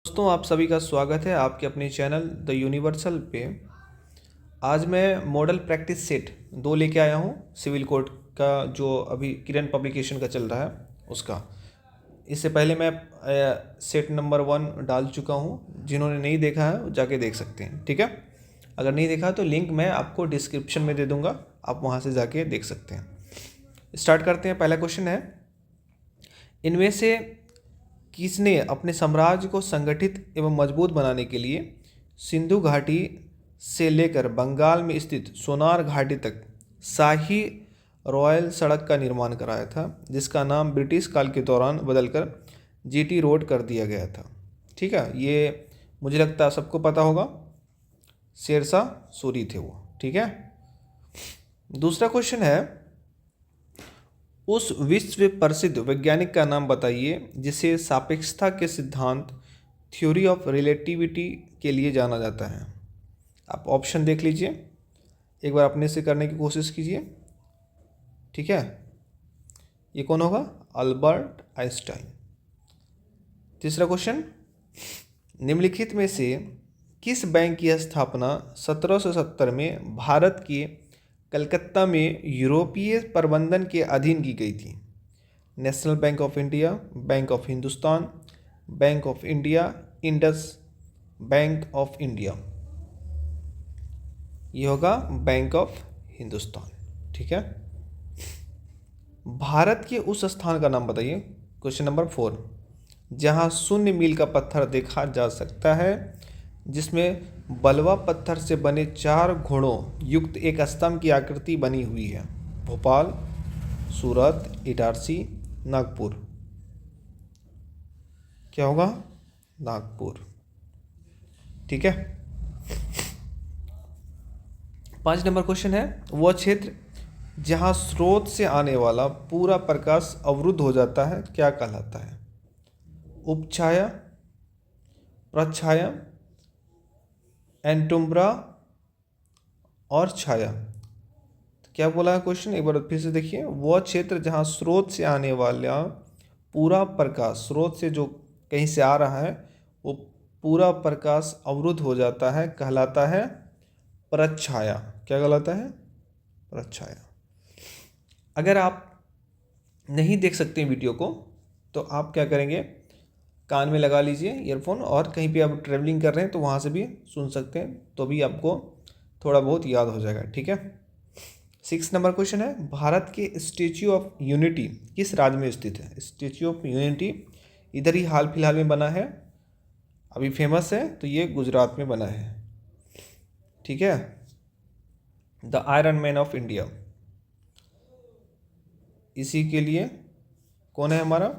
दोस्तों, आप सभी का स्वागत है आपके अपने चैनल द यूनिवर्सल पे। आज मैं मॉडल प्रैक्टिस सेट 2 लेके आया हूँ। सिविल कोड का जो अभी किरण पब्लिकेशन का चल रहा है उसका। इससे पहले मैं सेट नंबर 1 डाल चुका हूँ। जिन्होंने नहीं देखा है वो जाके देख सकते हैं, ठीक है। अगर नहीं देखा तो लिंक मैं आपको डिस्क्रिप्शन में दे दूँगा, आप वहाँ से जाके देख सकते हैं। स्टार्ट करते हैं। पहला क्वेश्चन है, इनमें से किसने अपने साम्राज्य को संगठित एवं मजबूत बनाने के लिए सिंधु घाटी से लेकर बंगाल में स्थित सोनार घाटी तक शाही रॉयल सड़क का निर्माण कराया था, जिसका नाम ब्रिटिश काल के दौरान बदलकर जीटी रोड कर दिया गया था? ठीक है, ये मुझे लगता है सबको पता होगा। शेरशाह सूरी थे वो, ठीक है। दूसरा क्वेश्चन है, उस विश्व प्रसिद्ध वैज्ञानिक का नाम बताइए जिसे सापेक्षता के सिद्धांत थ्योरी ऑफ रिलेटिविटी के लिए जाना जाता है। आप ऑप्शन देख लीजिए, एक बार अपने से करने की कोशिश कीजिए, ठीक है। ये कौन होगा? Albert Einstein. तीसरा क्वेश्चन, निम्नलिखित में से किस बैंक की स्थापना 1770 में भारत के कलकत्ता में यूरोपीय प्रबंधन के अधीन की गई थी? National bank of India, bank of Hindustan, bank of India, Indus bank of India. ये होगा बैंक ऑफ हिंदुस्तान, ठीक है। भारत के उस स्थान का नाम बताइए, क्वेश्चन नंबर 4, जहां शून्य मील का पत्थर देखा जा सकता है, जिसमें बलवा पत्थर से बने 4 घोड़ों युक्त एक स्तंभ की आकृति बनी हुई है। भोपाल, सूरत, इटारसी, नागपुर। क्या होगा? नागपुर, ठीक है। 5 नंबर क्वेश्चन है, वह क्षेत्र जहां स्रोत से आने वाला पूरा प्रकाश अवरुद्ध हो जाता है क्या कहलाता है? उपछाया, प्रछाया, एंटुम्ब्रा और छाया। क्या बोला है क्वेश्चन, एक बार फिर से देखिए। वह क्षेत्र जहां स्रोत से आने वाला पूरा प्रकाश, स्रोत से जो कहीं से आ रहा है वो पूरा प्रकाश अवरुद्ध हो जाता है कहलाता है प्रछाया। क्या कहलाता है? प्रछाया। अगर आप नहीं देख सकते वीडियो को तो आप क्या करेंगे, कान में लगा लीजिए ईयरफोन, और कहीं पे आप ट्रैवलिंग कर रहे हैं तो वहाँ से भी सुन सकते हैं, तो भी आपको थोड़ा बहुत याद हो जाएगा, ठीक है। 6 नंबर क्वेश्चन है, भारत के स्टैच्यू ऑफ यूनिटी किस राज्य में स्थित है? स्टैच्यू ऑफ यूनिटी इधर ही हाल फिलहाल में बना है, अभी फेमस है, तो ये गुजरात में बना है, ठीक है। The iron man of India, इसी के लिए कौन है हमारा?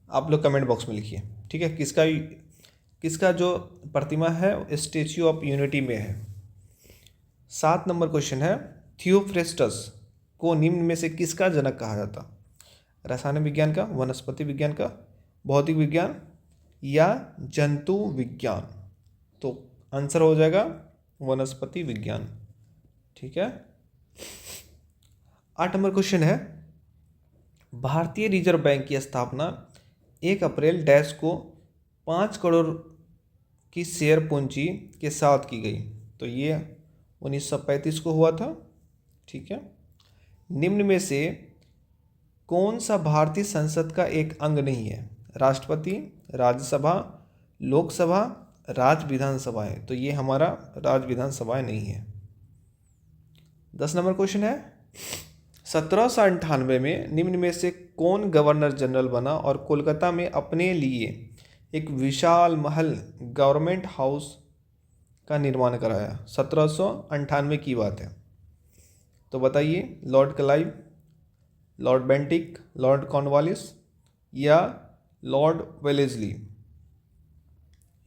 आप लोग कमेंट बॉक्स में लिखिए, ठीक है। किसका जो प्रतिमा है स्टैच्यू ऑफ यूनिटी में है। 7 नंबर क्वेश्चन है, थियोफ्रेस्टस को निम्न में से किसका जनक कहा जाता? रसायन विज्ञान का, वनस्पति विज्ञान का, भौतिक विज्ञान या जंतु विज्ञान? तो आंसर हो जाएगा वनस्पति विज्ञान, ठीक है। 8 नंबर क्वेश्चन है, भारतीय रिजर्व बैंक की स्थापना 1 अप्रैल डैश को 5 करोड़ की शेयर पूंजी के साथ की गई, तो ये 1935 को हुआ था, ठीक है। निम्न में से कौन सा भारतीय संसद का एक अंग नहीं है? राष्ट्रपति, राज्यसभा, लोकसभा, राज्य विधानसभाएं। तो ये हमारा राज्य विधानसभाएं नहीं है। 10 नंबर क्वेश्चन है, 1798 में निम्न में से कौन गवर्नर जनरल बना और कोलकाता में अपने लिए एक विशाल महल गवर्नमेंट हाउस का निर्माण कराया? 1798 की बात है, तो बताइए। Lord Clive, Lord Bentinck, Lord Cornwallis या लॉर्ड वेलेस्ली?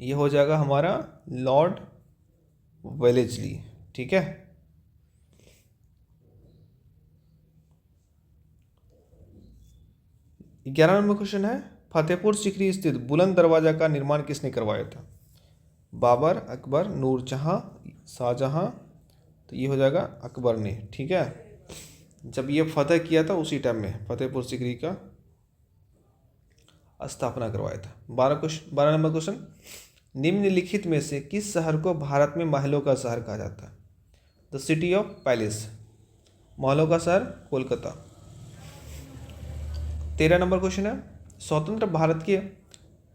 ये हो जाएगा हमारा लॉर्ड वेलेस्ली, ठीक है। 11 नंबर क्वेश्चन है, फतेहपुर सीकरी स्थित बुलंद दरवाजा का निर्माण किसने करवाया था? बाबर, अकबर, नूरजहां, शाहजहां? तो ये हो जाएगा अकबर ने, ठीक है। जब ये फतेह किया था उसी टाइम में फतेहपुर सीकरी का। स्थापना करवाया था। 12 नंबर क्वेश्चन, निम्नलिखित में से किस शहर को भारत में महलों का शहर कहा जाता है? द सिटी ऑफ पैलेस, महलों का शहर कोलकाता। 13 नंबर क्वेश्चन है, स्वतंत्र भारत के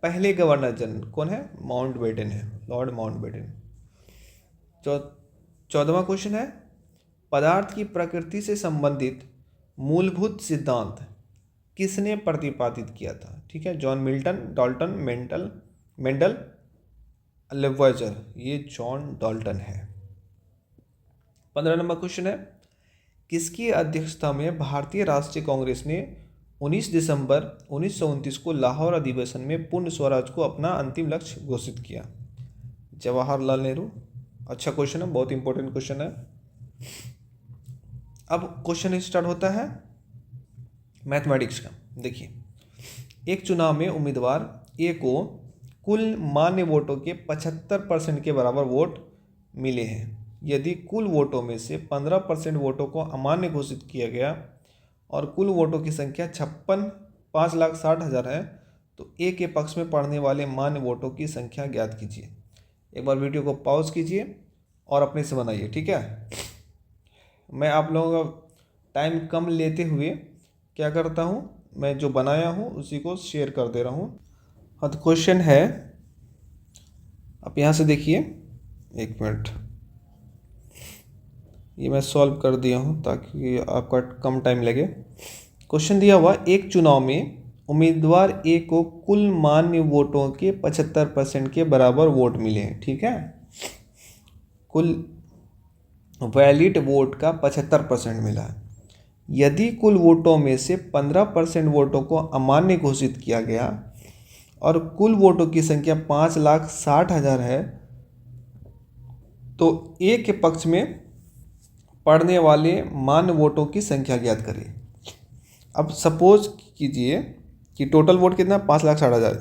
पहले गवर्नर जनरल कौन है? माउंटबेटन है, लॉर्ड माउंटबेटन। 14वां क्वेश्चन है, पदार्थ की प्रकृति से संबंधित मूलभूत सिद्धांत किसने प्रतिपादित किया था? ठीक है, जॉन मिल्टन, डाल्टन, मेंडल, लेवॉइजर। ये जॉन डाल्टन है। 15 नंबर क्वेश्चन है, किसकी अध्यक्षता में भारतीय राष्ट्रीय कांग्रेस ने 19 दिसंबर 1929 को लाहौर अधिवेशन में पूर्ण स्वराज को अपना अंतिम लक्ष्य घोषित किया? जवाहरलाल नेहरू। अच्छा क्वेश्चन है, बहुत इंपॉर्टेंट क्वेश्चन है। अब क्वेश्चन स्टार्ट होता है मैथमेटिक्स का। देखिए, एक चुनाव में उम्मीदवार ए को कुल मान्य वोटों के 75% के बराबर वोट मिले हैं। यदि कुल वोटों में से 15% वोटों को अमान्य घोषित किया गया और कुल वोटों की संख्या 5,60,000 है, तो ए के पक्ष में पड़ने वाले मान्य वोटों की संख्या ज्ञात कीजिए। एक बार वीडियो को पॉज कीजिए और अपने से बनाइए, ठीक है। मैं आप लोगों का टाइम कम लेते हुए क्या करता हूँ, मैं जो बनाया हूँ उसी को शेयर कर दे रहा हूँ। हाँ, तो क्वेश्चन है, आप यहाँ से देखिए, एक मिनट, ये मैं सॉल्व कर दिया हूँ ताकि आपका कम टाइम लगे। क्वेश्चन दिया हुआ, एक चुनाव में उम्मीदवार ए को कुल मान्य वोटों के 75% के बराबर वोट मिले हैं। ठीक है, कुल वैलिड वोट का 75% मिला है। यदि कुल वोटों में से 15% वोटों को अमान्य घोषित किया गया और कुल वोटों की संख्या 5,60,000 है, तो ए के पक्ष में पड़ने वाले मान्य वोटों की संख्या ज्ञात करिए। अब सपोज कीजिए कि टोटल वोट कितना, 5,60,000।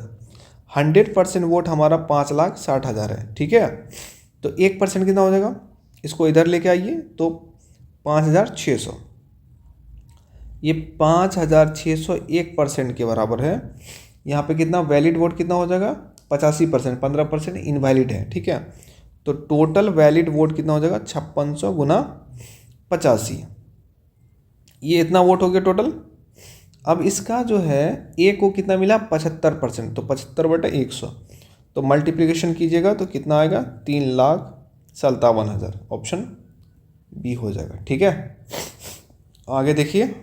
100% वोट हमारा 5,60,000 है। ठीक है, तो 1% कितना हो जाएगा, इसको इधर लेके आइए, तो 5,600। ये 5,600 1% के बराबर है। यहाँ पे कितना वैलिड वोट कितना हो जाएगा, 85%, 15% इनवैलिड है। ठीक है, तो टोटल वैलिड वोट कितना हो जाएगा, 5600 गुना 85। ये इतना वोट हो गया टोटल। अब इसका जो है ए को कितना मिला, 75%, तो 75/100, तो मल्टीप्लिकेशन कीजिएगा तो कितना आएगा, 3,57,000। ऑप्शन बी हो जाएगा। ठीक है, आगे देखिए,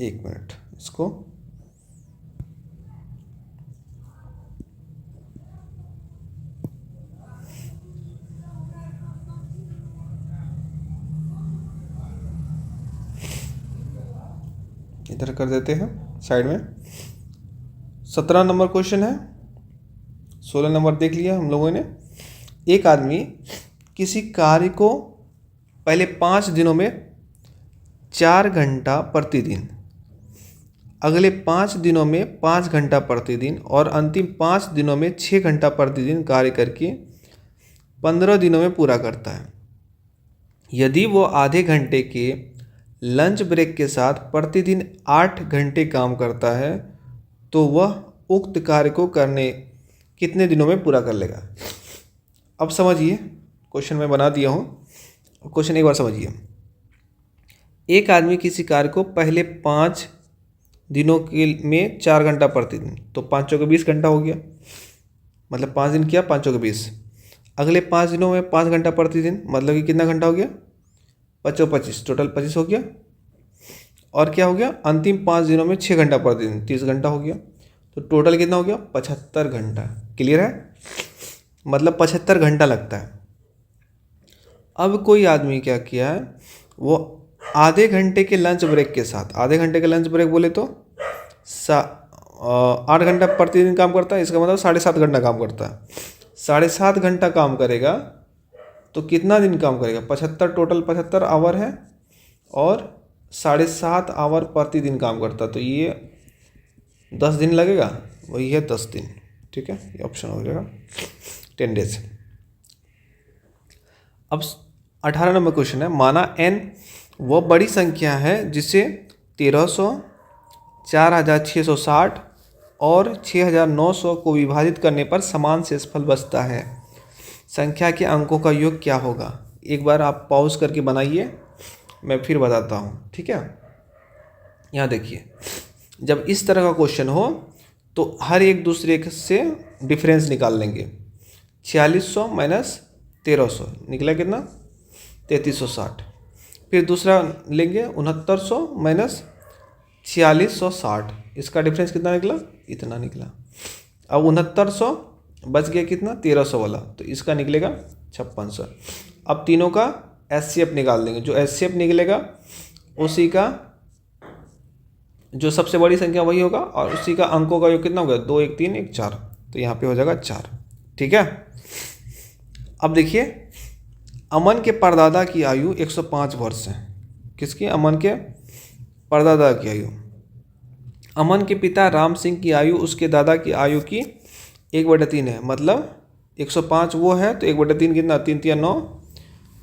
एक मिनट, इसको इधर कर देते हैं साइड में। 17 नंबर क्वेश्चन है, 16 नंबर देख लिया हम लोगों ने। एक आदमी किसी कार्य को पहले 5 दिनों में 4 घंटा प्रतिदिन, अगले 5 दिनों में 5 घंटा प्रतिदिन और अंतिम 5 दिनों में 6 घंटा प्रतिदिन कार्य करके 15 दिनों में पूरा करता है। यदि वो आधे घंटे के लंच ब्रेक के साथ प्रतिदिन 8 घंटे काम करता है, तो वह उक्त कार्य को करने कितने दिनों में पूरा कर लेगा? अब समझिए, क्वेश्चन मैं बना दिया हूँ, क्वेश्चन एक बार समझिए। एक आदमी किसी कार्य को पहले 5 दिनों के में 4 घंटा प्रतिदिन, तो 5 चौके 20 घंटा हो गया, मतलब 5 दिन किया, 5 चौके 20। अगले 5 दिनों में 5 घंटा प्रतिदिन, मतलब कि कितना घंटा हो गया, 5 चौके 25, टोटल 25 हो गया। और क्या हो गया, अंतिम 5 दिनों में 6 घंटा प्रतिदिन, 30 घंटा हो गया, तो टोटल कितना हो गया, 75 घंटा। क्लियर है, मतलब 75 घंटा लगता है। अब कोई आदमी क्या किया है, वो आधे घंटे के लंच ब्रेक के साथ, आधे घंटे के लंच ब्रेक बोले तो 8 घंटा प्रतिदिन काम करता है, इसका मतलब 7.5 घंटा काम करता है। 7.5 घंटा काम करेगा तो कितना दिन काम करेगा, 75, टोटल 75 आवर है और 7.5 आवर प्रतिदिन काम करता, तो ये 10 दिन लगेगा, वही है 10 दिन। ठीक है, ये ऑप्शन हो जाएगा 10 डेज। अब 18 नंबर क्वेश्चन है, माना n वह बड़ी संख्या है जिसे 1300, 4660 और 6900 को विभाजित करने पर समान शेषफल बचता है। संख्या के अंकों का योग क्या होगा? एक बार आप पॉज करके बनाइए, मैं फिर बताता हूँ, ठीक है। यहाँ देखिए, जब इस तरह का क्वेश्चन हो तो हर एक दूसरे से डिफरेंस निकाल लेंगे। 4600 माइनस 1300 निकला कितना? 3360। फिर दूसरा लेंगे 6900 माइनस 4660, इसका डिफरेंस कितना निकला? इतना निकला। अब 6900 बच गया कितना? 1300 वाला, तो इसका निकलेगा 5600। अब तीनों का एचसीएफ निकाल देंगे। जो एचसीएफ निकलेगा उसी का जो सबसे बड़ी संख्या वही होगा और उसी का अंकों का योग कितना होगा? 2 1 3 1 4, तो यहाँ पे हो जाएगा 4, ठीक है। अब देखिए, अमन के परदादा की आयु 105 वर्ष है। किसकी? अमन के परदादा की आयु। अमन के पिता राम सिंह की आयु उसके दादा की आयु की 1/3 है। मतलब 105 वो है तो 1/3 कितना? 3 3 9,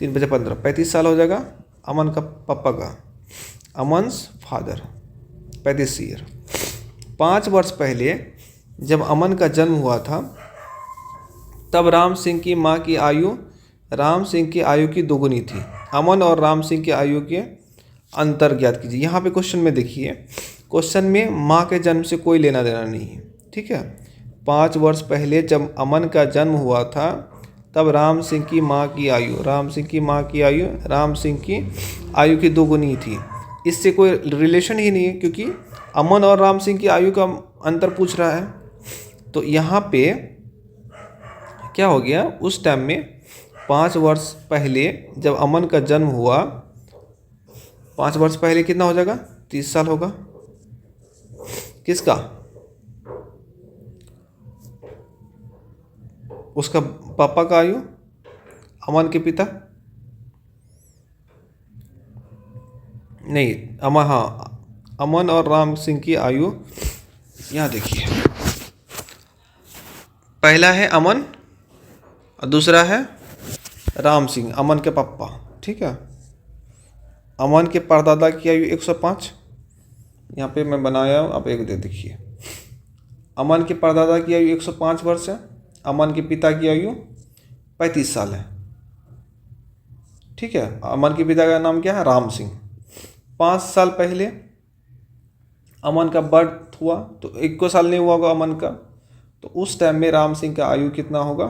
3 5 15, 35 साल हो जाएगा। अमन का पापा का, अमन्स फादर, 35 ईयर। 5 वर्ष पहले जब अमन का जन्म हुआ था तब राम सिंह की माँ की आयु राम सिंह की आयु की दोगुनी थी। अमन और राम सिंह की आयु के अंतर ज्ञात कीजिए। यहाँ पे क्वेश्चन में देखिए, क्वेश्चन में माँ के जन्म से कोई लेना देना नहीं है, ठीक है। 5 वर्ष पहले जब अमन का जन्म हुआ था तब राम सिंह की माँ की आयु राम सिंह की आयु की दोगुनी थी। इससे कोई रिलेशन ही नहीं है क्योंकि अमन और राम सिंह की आयु का अंतर पूछ रहा है। तो यहाँ पे क्या हो गया? उस टाइम में 5 वर्ष पहले जब अमन का जन्म हुआ, 5 वर्ष पहले कितना हो जाएगा? 30 साल होगा। किसका? उसका पापा का आयु, अमन के पिता नहीं, अमन और राम सिंह की आयु। यहाँ देखिए, पहला है अमन और दूसरा है राम सिंह, अमन के पापा, ठीक है। अमन के परदादा की आयु 105, यहाँ पे मैं बनाया हूँ, आप एक दे देखिए। अमन के परदादा की आयु 105 वर्ष है। अमन के पिता की आयु 35 साल है, ठीक है। अमन के पिता का नाम क्या है? राम सिंह। 5 साल पहले अमन का बर्थ हुआ तो 1 साल नहीं हुआ होगा अमन का, तो उस टाइम में राम सिंह का आयु कितना होगा?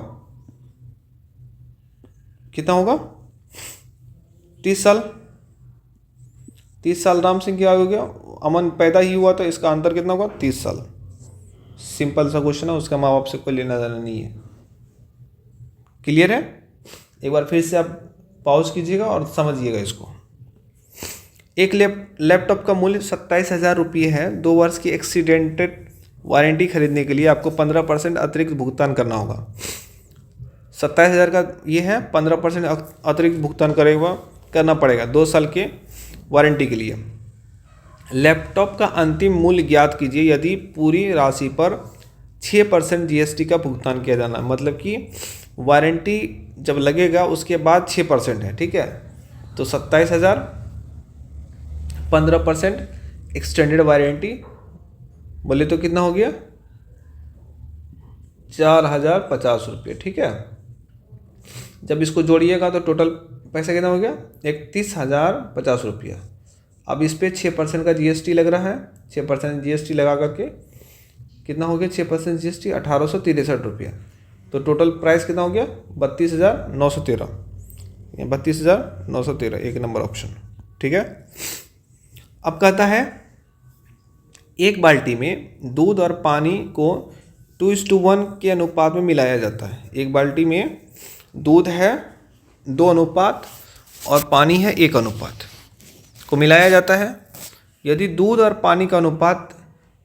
30 साल। 30 साल राम सिंह की आयु हो गया। अमन पैदा ही हुआ तो इसका अंतर कितना होगा? 30 साल। सिंपल सा क्वेश्चन है, उसका माँ बाप से कोई लेना देना नहीं है। क्लियर है? एक बार फिर से आप पॉज कीजिएगा और समझिएगा इसको। एक लैपटॉप का मूल्य 27,000 रुपये है। 2 वर्ष की एक्सीडेंटेड वारंटी खरीदने के लिए आपको 15% अतिरिक्त भुगतान करना होगा। 27,000 का ये है, 15% अतिरिक्त भुगतान करना पड़ेगा 2 साल के वारंटी के लिए। लैपटॉप का अंतिम मूल्य ज्ञात कीजिए यदि पूरी राशि पर 6% जीएसटी का भुगतान किया जाना। मतलब कि वारंटी जब लगेगा उसके बाद 6% है, ठीक है। तो 27,000, 15% एक्सटेंडेड वारंटी बोले तो कितना हो गया? 4,050 रुपये, ठीक है। जब इसको जोड़िएगा तो टोटल पैसा कितना हो गया? 31,050 रुपया। अब इस पे 6% का जीएसटी लग रहा है। 6% जीएसटी लगा करके कितना हो गया? 6% जीएसटी 1,863 रुपया। तो टोटल प्राइस कितना हो गया? 32,913। 32,913, 1 नंबर ऑप्शन, ठीक है। अब कहता है एक बाल्टी में दूध और पानी को 2:1 के अनुपात में मिलाया जाता है। एक बाल्टी में दूध है 2 अनुपात और पानी है 1 अनुपात को मिलाया जाता है। यदि दूध और पानी का अनुपात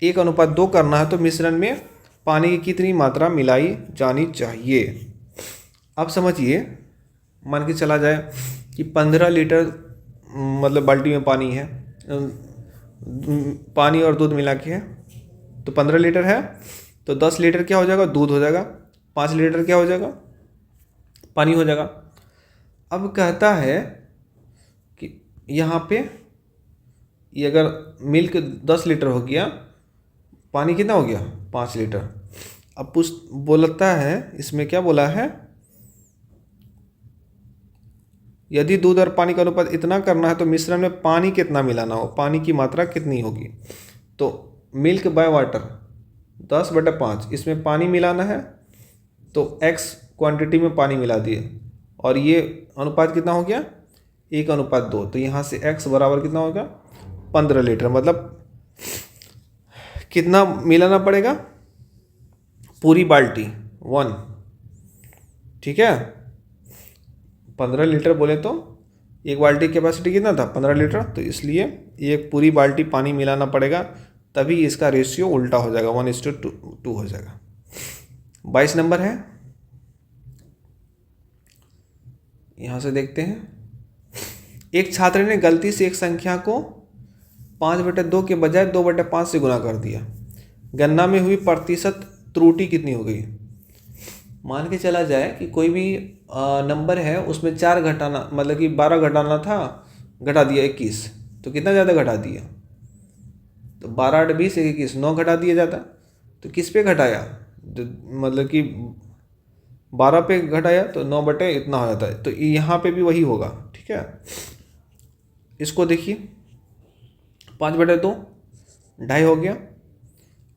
1:2 करना है तो मिश्रण में पानी की कितनी मात्रा मिलाई जानी चाहिए? अब समझिए, मान के चला जाए कि 15 लीटर मतलब बाल्टी में पानी है, पानी और दूध मिला के है, तो 15 लीटर है तो 10 लीटर क्या हो जाएगा? दूध हो जाएगा। 5 लीटर क्या हो जाएगा? पानी हो जाएगा। अब कहता है कि यहाँ पे ये अगर मिल्क 10 लीटर हो गया, पानी कितना हो गया 5 लीटर। अब बोलता है इसमें क्या बोला है, यदि दूध और पानी का अनुपात इतना करना है तो मिश्रण में पानी कितना मिलाना हो, पानी की मात्रा कितनी होगी। तो मिल्क बाय वाटर 10/5, इसमें पानी मिलाना है तो x क्वांटिटी में पानी मिला दिए और ये अनुपात कितना हो गया 1:2। तो यहाँ से x बराबर कितना होगा 15 लीटर। मतलब कितना मिलाना पड़ेगा, पूरी बाल्टी 1, ठीक है। 15 लीटर बोले तो एक बाल्टी कैपेसिटी कितना था 15 लीटर, तो इसलिए एक पूरी बाल्टी पानी मिलाना पड़ेगा, तभी इसका रेशियो उल्टा हो जाएगा 1:2 हो जाएगा। 22 नंबर है, यहाँ से देखते हैं। एक छात्र ने गलती से एक संख्या को 5/2 के बजाय 2/5 से गुणा कर दिया। गणना में हुई प्रतिशत त्रुटि कितनी हो गई। मान के चला जाए कि कोई भी नंबर है उसमें 4 घटाना, मतलब कि 12 घटाना था, घटा दिया 21, तो कितना ज़्यादा घटा दिया, तो 12 8 20 21 9 घटा दिया जाता। तो किस पे घटाया, मतलब कि 12 पे घटाया तो 9 बटे इतना हो जाता है। तो यहाँ पे भी वही होगा, ठीक है। इसको देखिए 5/2 2.5 हो गया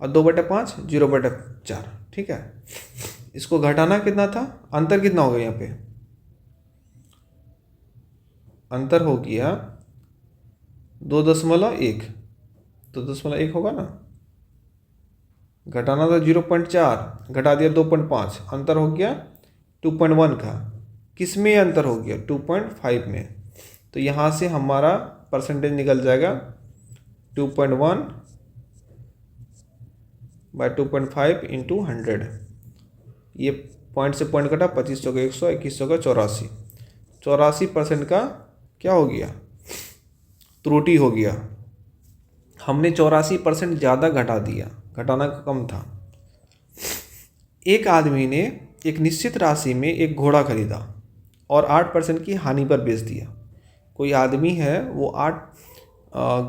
और 2/5 0/4, ठीक है। इसको घटाना कितना था, अंतर कितना होगा, यहाँ पे अंतर हो गया 2.1, 2.1 होगा ना। घटाना था 0.4, घटा दिया 2.5, अंतर हो गया 2.1 का। किस में अंतर हो गया 2.5 में। तो यहाँ से हमारा परसेंटेज निकल जाएगा 2.1 बाय 2.5 इंटू 100। ये पॉइंट से पॉइंट कटा, 2500 का 100, 2100 का 84, 84% का क्या हो गया, त्रुटि हो गया। हमने 84% ज़्यादा घटा दिया, घटाना कम था। एक आदमी ने एक निश्चित राशि में एक घोड़ा खरीदा और 8% की हानि पर बेच दिया। कोई आदमी है वो 8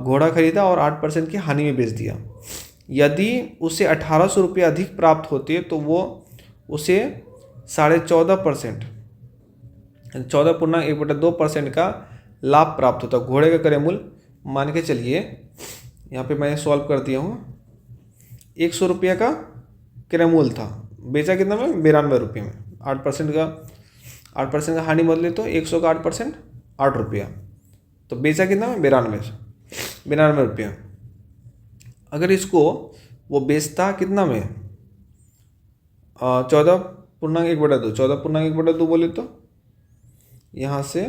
घोड़ा खरीदा और 8% की हानि में बेच दिया। यदि उसे 1800 रुपये अधिक प्राप्त होते तो वो उसे 14.5%, 14.1/2% का लाभ प्राप्त होता। घोड़े का क्रय मूल्य मान के चलिए, यहाँ पे मैंने सॉल्व कर दिया हूँ, 100 रुपये का क्रय मूल्य था, बेचा कितना में 92 रुपये में। 8% का हानि बदले तो 100 का 8% 8 रुपया, तो बेचा कितना में 92 रुपया। अगर इसको वो बेचता कितना में 14.1/2, 14.1/2 बोले तो यहाँ से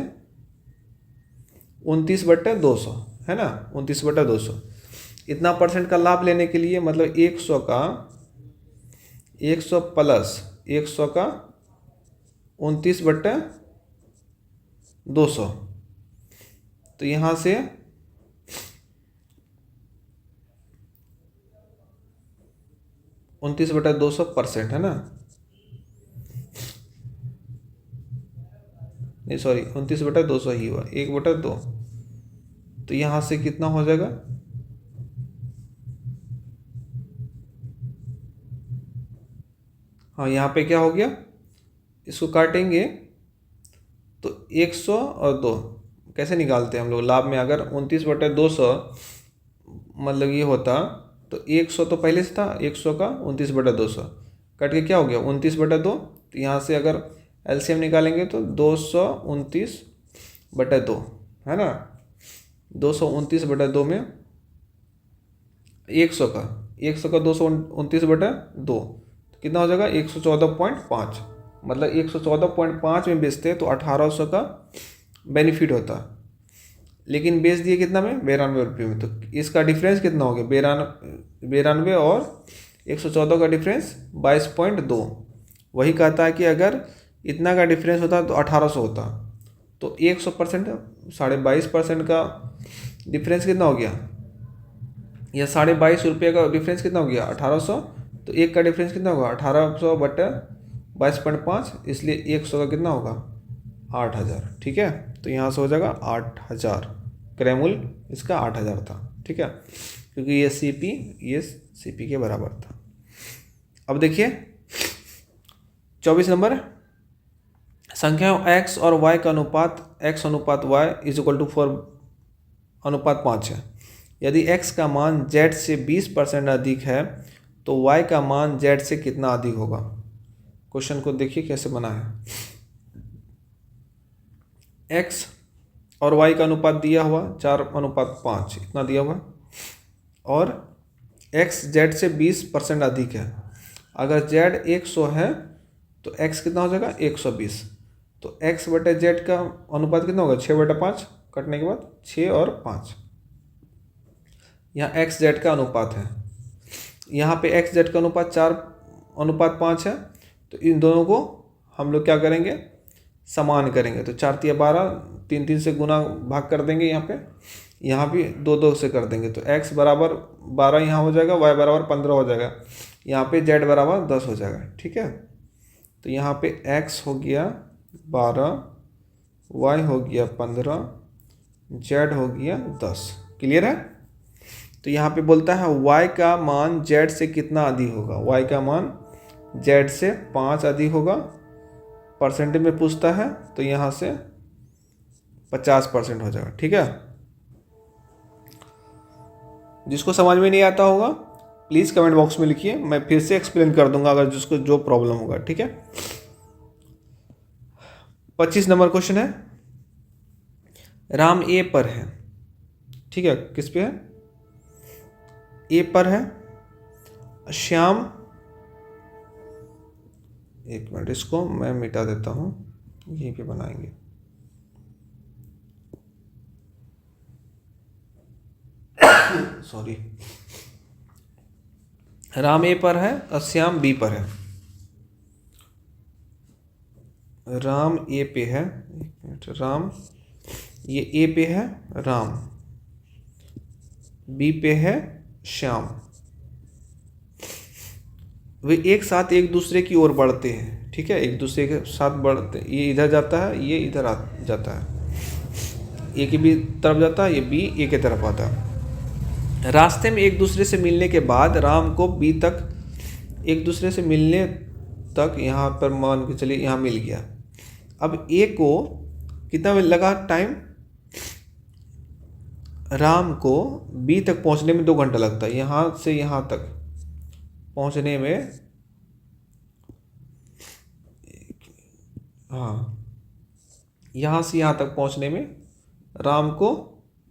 29/200 है ना, 29/200। इतना परसेंट का लाभ लेने के लिए मतलब 100 प्लस 100 का 29/200, तो यहाँ से 29/200% है ना, नहीं सॉरी 29/200 ही हुआ, 1/2। तो यहाँ से कितना हो जाएगा, हाँ यहाँ पे क्या हो गया, इसको काटेंगे तो 100 और 2 कैसे निकालते हैं हम लोग लाभ में। अगर 29/200 मतलब ये होता तो 100 तो पहले से था, 100 का 29/200 कट के क्या हो गया 29/2। तो यहाँ से अगर एलसीएम निकालेंगे तो 229/2 है ना। 229/2 में 100 का 229/2 कितना हो जाएगा 114.5, मतलब 114.5 में बेचते हैं तो 1800 का बेनिफिट होता, लेकिन बेच दिए कितना में 92 रुपये में। तो इसका डिफरेंस कितना हो गया 92 और 114 का डिफरेंस 22.2। वही कहता है कि अगर इतना का डिफरेंस होता तो 1800 होता, तो 100% 22.5% का डिफरेंस कितना हो गया, या 22.5 रुपये का डिफरेंस कितना हो गया 1800। तो एक का डिफरेंस कितना होगा 1800/22.5, इसलिए 100 का कितना होगा 8000, ठीक है। तो यहाँ से हो जाएगा 8000, क्रय मूल्य इसका 8000 था, ठीक है। क्योंकि ये सी पी के बराबर था। अब देखिए 24 नंबर, संख्याओं x और y का अनुपात x अनुपात y इज इक्वल टू 4 अनुपात 5 है। यदि x का मान z से 20% अधिक है तो y का मान z से कितना अधिक होगा। क्वेश्चन को देखिए कैसे बना है। x और y का अनुपात दिया हुआ 4 अनुपात 5 इतना दिया हुआ, और x z से 20% अधिक है। अगर z 100 है तो x कितना हो जाएगा 120, तो x बटे z का अनुपात कितना होगा 6/5, कटने के बाद 6 और 5। यहाँ x z का अनुपात है, यहाँ पे x z का अनुपात 4 अनुपात 5 है, तो इन दोनों को हम लोग क्या करेंगे समान करेंगे। तो 4 तिया 12, 3 3 से गुना भाग कर देंगे, यहाँ भी 2 2 से कर देंगे, तो x बराबर 12 यहाँ हो जाएगा, y बराबर 15 हो जाएगा, यहाँ पे z बराबर 10 हो जाएगा। ठीक है, तो यहाँ पे x हो गया 12, y हो गया 15, z हो गया 10। क्लियर है। तो यहाँ पे बोलता है y का मान z से कितना अधिक होगा। y का मान z से 5 अधिक होगा, परसेंटेज में पूछता है तो यहाँ से 50% हो जाएगा। ठीक है, जिसको समझ में नहीं आता होगा प्लीज़ कमेंट बॉक्स में लिखिए, मैं फिर से एक्सप्लेन कर दूंगा अगर जिसको जो प्रॉब्लम होगा। ठीक है, 25 नंबर क्वेश्चन है, राम ए पर है। ठीक है, किस पे है, ए पर है, श्याम, एक मिनट इसको मैं मिटा देता हूँ, यहीं पे बनाएंगे। सॉरी, राम ए पर है और श्याम बी पर है। राम ए पे है, एक मिनट, राम ये ए पे है, राम बी पे है, श्याम। वे एक साथ एक दूसरे की ओर बढ़ते हैं। ठीक है, एक दूसरे के साथ बढ़ते, ये इधर जाता है, ये इधर आ जाता है, ए की भी तरफ जाता है, ये बी ए के तरफ आता है। रास्ते में एक दूसरे से मिलने के बाद राम को बी तक, एक दूसरे से मिलने तक यहाँ पर मान के चलिए यहाँ मिल गया। अब ए को कितना लगा टाइम, राम को बी तक पहुँचने में 2 घंटा लगता है, यहाँ से यहाँ तक पहुँचने में, हाँ यहाँ से यहाँ तक पहुँचने में राम को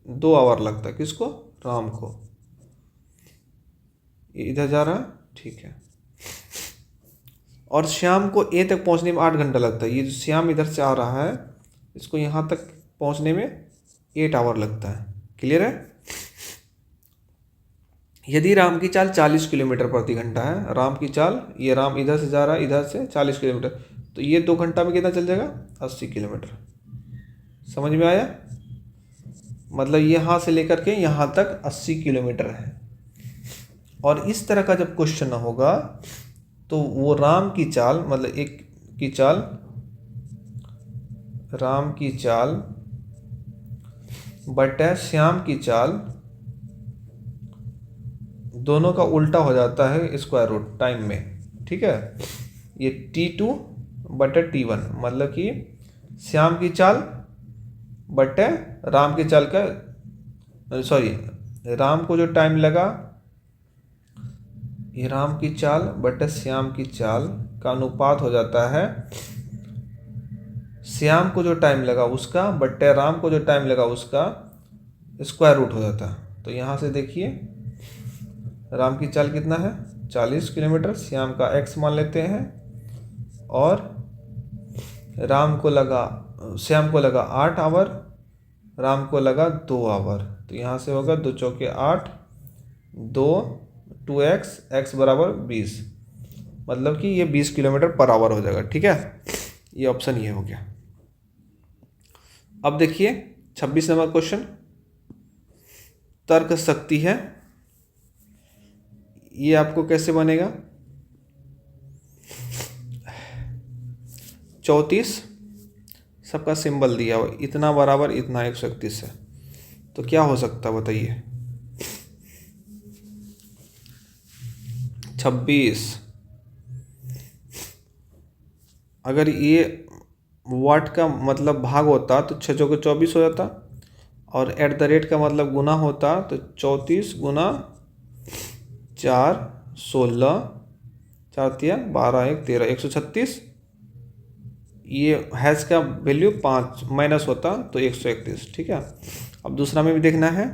2 आवर लगता है। किसको, राम को। ये इधर जा रहा है, ठीक है, और श्याम को ए तक पहुंचने में 8 घंटा लगता है। ये जो श्याम इधर से आ रहा है, इसको यहाँ तक पहुंचने में 8 आवर लगता है। क्लियर है। यदि राम की चाल 40 किलोमीटर प्रति घंटा है, राम की चाल, ये राम इधर से जा रहा है, इधर से 40 किलोमीटर, तो ये 2 घंटा में कितना चल जाएगा 80 किलोमीटर। समझ में आया, मतलब यहाँ से लेकर के यहाँ तक 80 किलोमीटर है। और इस तरह का जब क्वेश्चन होगा तो वो राम की चाल, मतलब एक की चाल, राम की चाल बटा श्याम की चाल, दोनों का उल्टा हो जाता है स्क्वायर रूट टाइम में। ठीक है, ये T2 बटा T1, मतलब कि श्याम की चाल बटे राम की चाल का, सॉरी राम को जो टाइम लगा, ये राम की चाल बटे श्याम की चाल का अनुपात हो जाता है श्याम को जो टाइम लगा उसका बटे राम को जो टाइम लगा उसका स्क्वायर रूट हो जाता है। तो यहाँ से देखिए राम की चाल कितना है 40 किलोमीटर, श्याम का x मान लेते हैं, और श्याम को लगा 8 आवर, राम को लगा 2 आवर। तो यहाँ से होगा 2 चौके 8, 2x, x बराबर 20, मतलब कि ये 20 किलोमीटर पर आवर हो जाएगा। ठीक है, ये ऑप्शन ये हो गया। अब देखिए 26 नंबर क्वेश्चन, तर्क शक्ति है। ये आपको कैसे बनेगा, 34 सबका सिंबल दिया हुआ, इतना बराबर इतना 131 है, तो क्या हो सकता है बताइए। 26। अगर ये वाट का मतलब भाग होता तो 6 चौके 24 हो जाता, और एट द रेट का मतलब गुना होता तो 34 गुना 4 16 4 तिया 12 1 13 136। ये हैश का वैल्यू 5 माइनस होता तो 131। ठीक है, अब दूसरा में भी देखना है।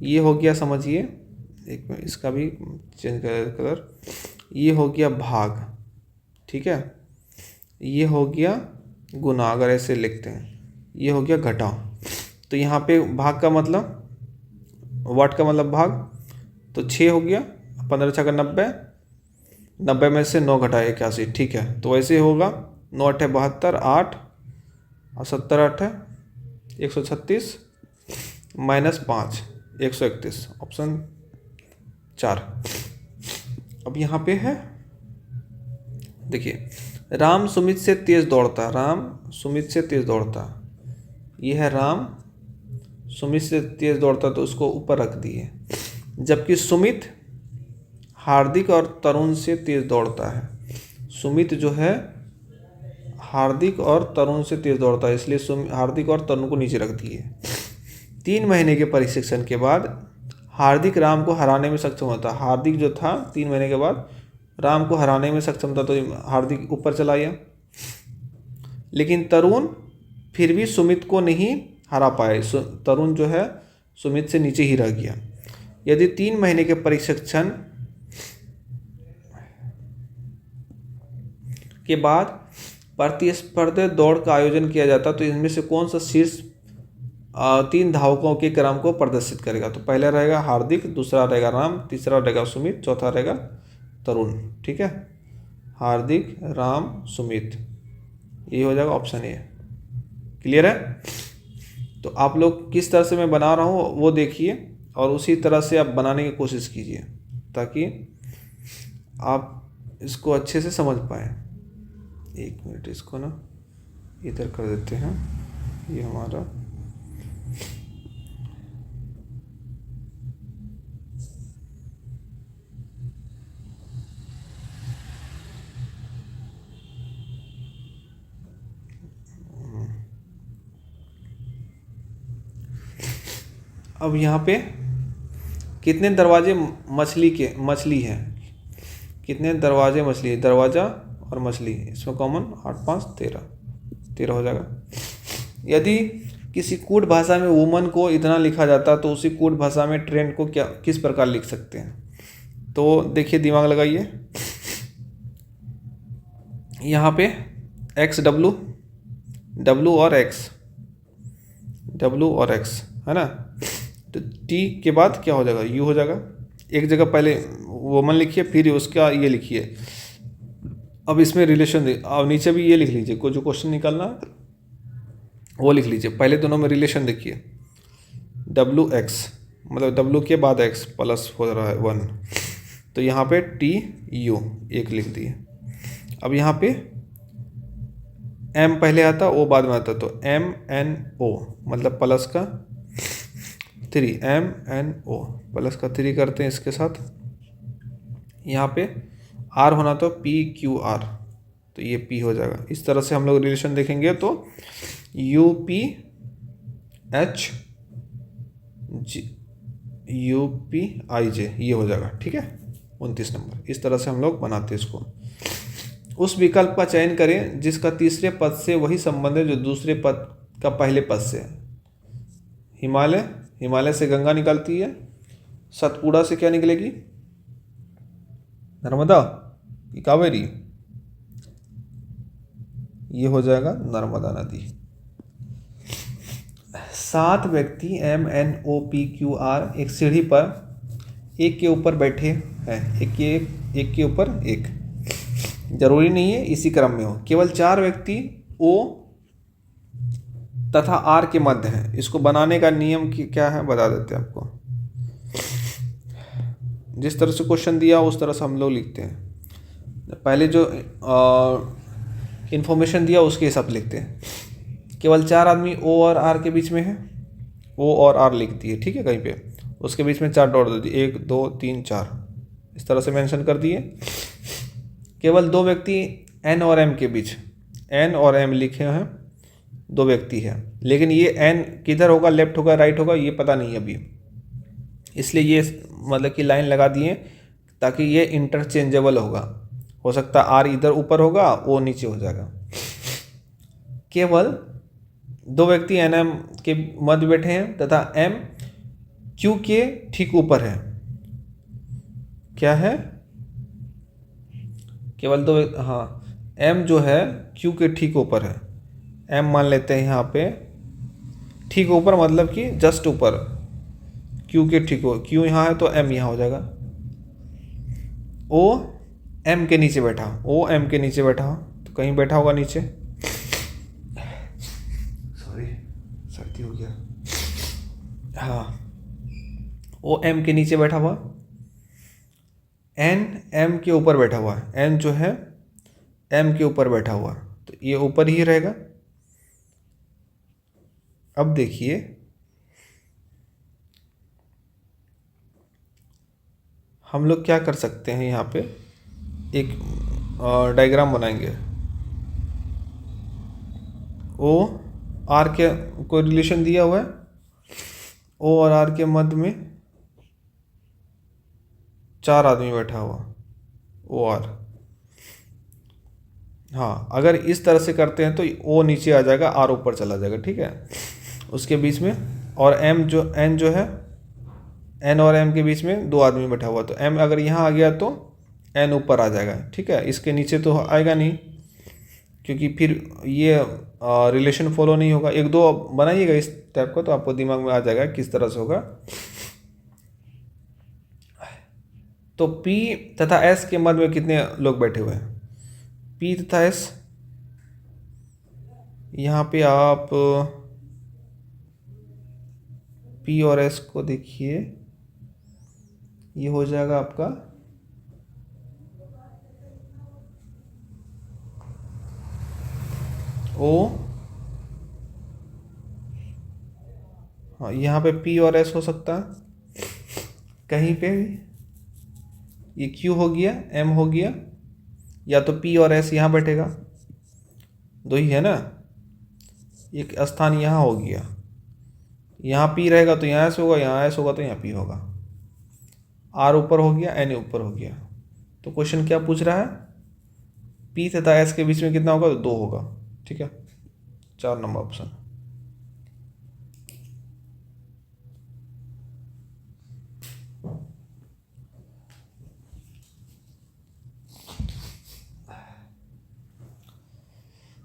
ये हो गया, समझिए, एक मिनट इसका भी चेंज कर कलर। ये हो गया भाग, ठीक है, ये हो गया गुना, अगर ऐसे लिखते हैं। ये हो गया घटा। तो यहाँ पे भाग का मतलब, वाट का मतलब भाग, तो 6 हो गया, 15 छक्का 90, 90 में से 9 घटाए 81। ठीक है, तो वैसे होगा 9 8 72, 8 और 70 8 136 माइनस 5 131, ऑप्शन 4। अब यहाँ पे है, देखिए, राम सुमित से तेज दौड़ता, राम सुमित से तेज दौड़ता। ये है राम सुमित से तेज दौड़ता, तो उसको ऊपर रख दिए। जबकि सुमित हार्दिक और तरुण से तेज दौड़ता है। सुमित जो है हार्दिक और तरुण से तेज दौड़ता है, इसलिए हार्दिक और तरुण को नीचे रख दिए। 3 महीने के प्रशिक्षण के बाद हार्दिक राम को हराने में सक्षम होता। हार्दिक जो था 3 महीने के बाद राम को हराने में सक्षम था, तो हार्दिक ऊपर चला गया। लेकिन तरुण फिर भी सुमित को नहीं हरा पाए। तरुण जो है सुमित से नीचे ही रह गया। यदि 3 महीने के प्रशिक्षण के बाद प्रतिस्पर्धी दौड़ का आयोजन किया जाता, तो इनमें से कौन सा शीर्ष 3 धावकों के क्रम को प्रदर्शित करेगा? तो पहला रहेगा हार्दिक, दूसरा रहेगा राम, तीसरा रहेगा सुमित, चौथा रहेगा तरुण। ठीक है, हार्दिक, राम, सुमित, ये हो जाएगा ऑप्शन ए। क्लियर है? तो आप लोग किस तरह से मैं बना रहा हूँ वो देखिए, और उसी तरह से आप बनाने की कोशिश कीजिए, ताकि आप इसको अच्छे से समझ पाएँ। एक मिनट, इसको ना इधर कर देते हैं। ये हमारा अब यहाँ पे कितने दरवाजे मछली हैं? कितने दरवाजे मछली? दरवाज़ा और मछली, इसमें कॉमन 8 5 13 हो जाएगा। यदि किसी कूट भाषा में वुमन को इतना लिखा जाता, तो उसी कूट भाषा में ट्रेंड को किस प्रकार लिख सकते हैं? तो देखिए, दिमाग लगाइए। यहाँ पे एक्स डब्लू और एक्स है ना, तो टी के बाद क्या हो जाएगा? यू हो जाएगा। एक जगह पहले वुमन लिखिए, फिर उसका ये लिखिए। अब इसमें रिलेशन अब नीचे भी ये लिख लीजिए, जो क्वेश्चन निकालना वो लिख लीजिए। पहले दोनों में रिलेशन देखिए, डब्लू एक्स मतलब डब्लू के बाद एक्स प्लस हो रहा है 1, तो यहाँ पे टी यू एक लिख दिए। अब यहाँ पे एम पहले आता, ओ बाद में आता, तो एम एन ओ मतलब प्लस का 3, एम एन ओ प्लस का 3 करते हैं इसके साथ। यहाँ पे आर होना तो पी क्यू आर, तो ये पी हो जाएगा। इस तरह से हम लोग रिलेशन देखेंगे तो U P H U P I J ये हो जाएगा। ठीक है, 29 नंबर। इस तरह से हम लोग बनाते हैं इसको। उस विकल्प का चयन करें जिसका तीसरे पद से वही संबंध है जो दूसरे पद का पहले पद से है। हिमालय से गंगा निकलती है। सतपुड़ा से क्या निकलेगी? नर्मदा की कावेरी, ये हो जाएगा नर्मदा नदी। 7 व्यक्ति M N O P Q R एक सीढ़ी पर एक के ऊपर बैठे हैं, एक के ऊपर एक। जरूरी नहीं है इसी क्रम में हो, केवल 4 व्यक्ति ओ तथा आर के मध्य हैं। इसको बनाने का नियम क्या है बता देते हैं आपको। जिस तरह से क्वेश्चन दिया उस तरह से हम लोग लिखते हैं। पहले जो इन्फॉर्मेशन दिया उसके हिसाब से लिखते हैं। केवल 4 आदमी ओ और आर के बीच में है, ओ और आर लिख दिए। ठीक है, कहीं पे उसके बीच में 4 डॉट दे दिए, 1 2 3 4। इस तरह से मेंशन कर दिए। केवल दो व्यक्ति एन और एम के बीच, एन और एम लिखे हैं, दो व्यक्ति हैं, लेकिन ये एन किधर होगा, लेफ्ट होगा राइट होगा, ये पता नहीं अभी, इसलिए ये मतलब कि लाइन लगा दिए ताकि ये इंटरचेंजेबल होगा। हो सकता है आर इधर ऊपर होगा, ओ नीचे हो जाएगा। केवल दो व्यक्ति एन एम के मध्य बैठे हैं तथा एम क्यू के ठीक ऊपर है। क्या है? केवल दो, हाँ, एम जो है क्यू के ठीक ऊपर है। एम मान लेते हैं यहाँ पे ठीक ऊपर, मतलब कि जस्ट ऊपर, क्यू के ठीक हो, क्यू यहाँ है तो एम यहाँ हो जाएगा। ओ एम के नीचे बैठा, ओ एम के नीचे बैठा तो कहीं बैठा होगा नीचे, सॉरी सर्दी हो गया, हाँ, ओ एम के नीचे बैठा हुआ, एन एम के ऊपर बैठा हुआ है, एन जो है एम के ऊपर बैठा हुआ तो ये ऊपर ही रहेगा। अब देखिए हम लोग क्या कर सकते हैं, यहाँ पे एक डायग्राम बनाएंगे। ओ आर के कोई रिलेशन दिया हुआ है, ओ और आर के मध्य में 4 आदमी बैठा हुआ, ओ आर, हाँ, अगर इस तरह से करते हैं तो ओ नीचे आ जाएगा, आर ऊपर चला जाएगा, ठीक है, उसके बीच में। और एम जो एन जो है, एन और एम के बीच में 2 आदमी बैठा हुआ, तो एम अगर यहाँ आ गया तो एन ऊपर आ जाएगा, ठीक है, इसके नीचे तो आएगा नहीं क्योंकि फिर ये रिलेशन फॉलो नहीं होगा। 1-2 बनाइएगा इस टाइप का तो आपको दिमाग में आ जाएगा किस तरह से होगा। तो P तथा S के मध्य में कितने लोग बैठे हुए हैं? P तथा S, यहाँ पे आप P और S को देखिए, ये हो जाएगा आपका O, हाँ, यहाँ पे P और S हो सकता है कहीं पे भी, ये Q हो गया, M हो गया, या तो P और S यहाँ बैठेगा, 2 ही है ना, एक स्थान यहाँ हो गया, यहाँ P रहेगा तो यहाँ S होगा, यहाँ S होगा तो यहाँ P होगा, R ऊपर हो गया, N ऊपर हो गया। तो क्वेश्चन क्या पूछ रहा है? P तथा S के बीच में कितना होगा? तो 2 होगा, ठीक है, 4 नंबर ऑप्शन।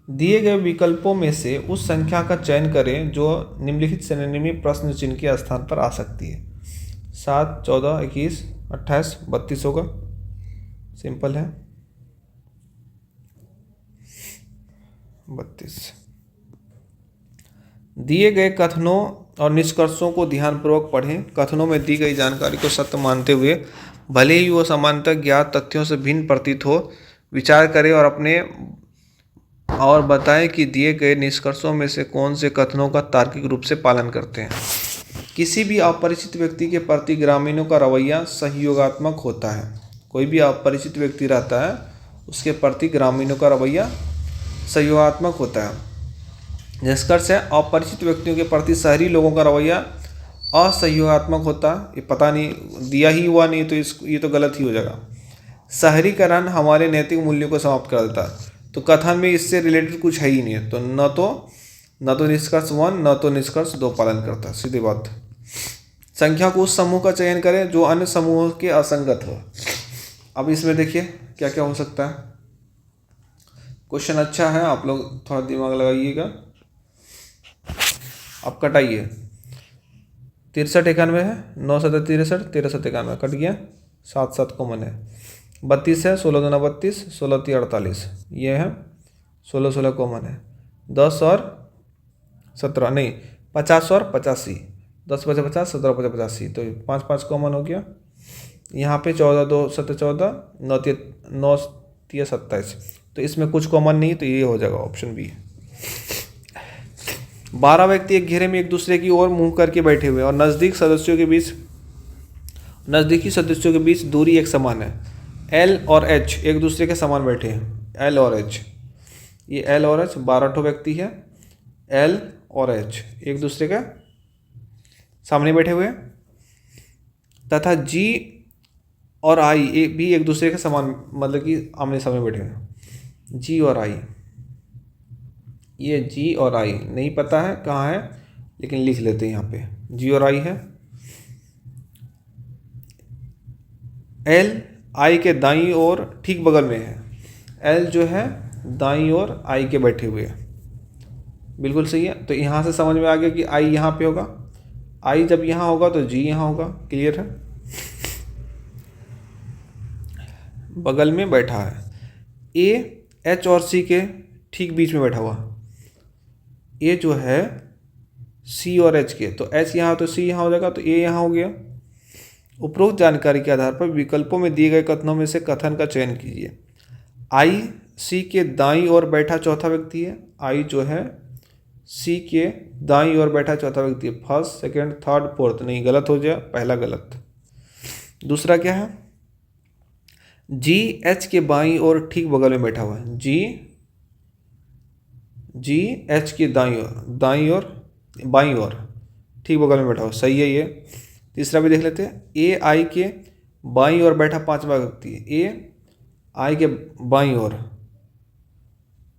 दिए गए विकल्पों में से उस संख्या का चयन करें जो निम्नलिखित श्रेणी में प्रश्न चिन्ह के स्थान पर आ सकती है। 7, 14, 21, 28, 32 होगा, सिंपल है, 32। दिए गए कथनों और निष्कर्षों को ध्यानपूर्वक पढ़ें। कथनों में दी गई जानकारी को सत्य मानते हुए भले ही वो सामान्यतः ज्ञात तथ्यों से भिन्न प्रतीत हो, विचार करें और बताएं कि दिए गए निष्कर्षों में से कौन से कथनों का तार्किक रूप से पालन करते हैं। किसी भी अपरिचित व्यक्ति के प्रति ग्रामीणों का रवैया सहयोगात्मक होता है। कोई भी अपरिचित व्यक्ति रहता है उसके प्रति ग्रामीणों का रवैया सहयोगात्मक होता है। निष्कर्ष है, अपरिचित व्यक्तियों के प्रति शहरी लोगों का रवैया असहयोगात्मक होता है। ये पता नहीं दिया ही हुआ नहीं तो ये तो गलत ही हो जाएगा। शहरीकरण हमारे नैतिक मूल्यों को समाप्त कर देता है। तो कथन में इससे रिलेटेड कुछ है ही नहीं है, तो न तो निष्कर्ष 1 न तो निष्कर्ष 2 पालन करता है, सीधी बात। संख्या को उस समूह का चयन करें जो अन्य समूहों के असंगत हो। अब इसमें देखिए क्या क्या हो सकता है। क्वेश्चन अच्छा है, आप लोग थोड़ा दिमाग लगाइएगा। अब कटाइए, 63 91 है, 9 7 63, 13 7 91 कट गया, 7 7 कॉमन है, 32 है, 16 2 32, 16 3 48, ये है, 16 16 कॉमन है, 10 और 17 नहीं 50 और 85, 10 5 50, 17 5 85, तो 5 5 कॉमन हो गया। यहाँ पे 14 2 7 14, 9 3 27, तो इसमें कुछ कॉमन नहीं, तो ये हो जाएगा ऑप्शन बी। 12 व्यक्ति एक घेरे में एक दूसरे की ओर मुंह करके बैठे हुए और नज़दीक सदस्यों के बीच नज़दीकी सदस्यों के बीच दूरी एक समान है। एल और एच एक दूसरे के समान बैठे हैं। एल और एच, ये एल और एच 12 व्यक्ति है। एल और एच एक दूसरे का सामने बैठे हुए हैं, तथा जी और आई भी एक दूसरे के समान, मतलब कि आमने सामने बैठे हुए हैं। जी और आई, ये जी और आई नहीं पता है कहाँ है, लेकिन लिख लेते हैं यहाँ पे जी और आई है। एल आई के दाईं ओर ठीक बगल में है। एल जो है दाईं ओर आई के बैठे हुए है, बिल्कुल सही है। तो यहाँ से समझ में आ गया कि आई यहाँ पे होगा। आई जब यहाँ होगा तो जी यहाँ होगा। क्लियर है, बगल में बैठा है। ए एच और सी के ठीक बीच में बैठा हुआ। ए जो है सी और एच के, तो एच यहाँ तो सी यहाँ हो जाएगा, तो ए यहाँ हो गया। उपरोक्त जानकारी के आधार पर विकल्पों में दिए गए कथनों में से कथन का चयन कीजिए। आई सी के दाईं ओर बैठा चौथा व्यक्ति है। आई जो है सी के दाईं ओर बैठा चौथा व्यक्ति है। फर्स्ट, सेकंड, थर्ड, फोर्थ नहीं, गलत हो गया, पहला गलत। दूसरा क्या है, जी एच के बाईं ओर ठीक बगल में बैठा हुआ है। जी एच के दाईं ओर बाईं ओर ठीक बगल में बैठा हुआ, सही है ये। तीसरा भी देख लेते हैं, ए आई के बाईं ओर बैठा पांचवा व्यक्ति है। ए आई के बाईं ओर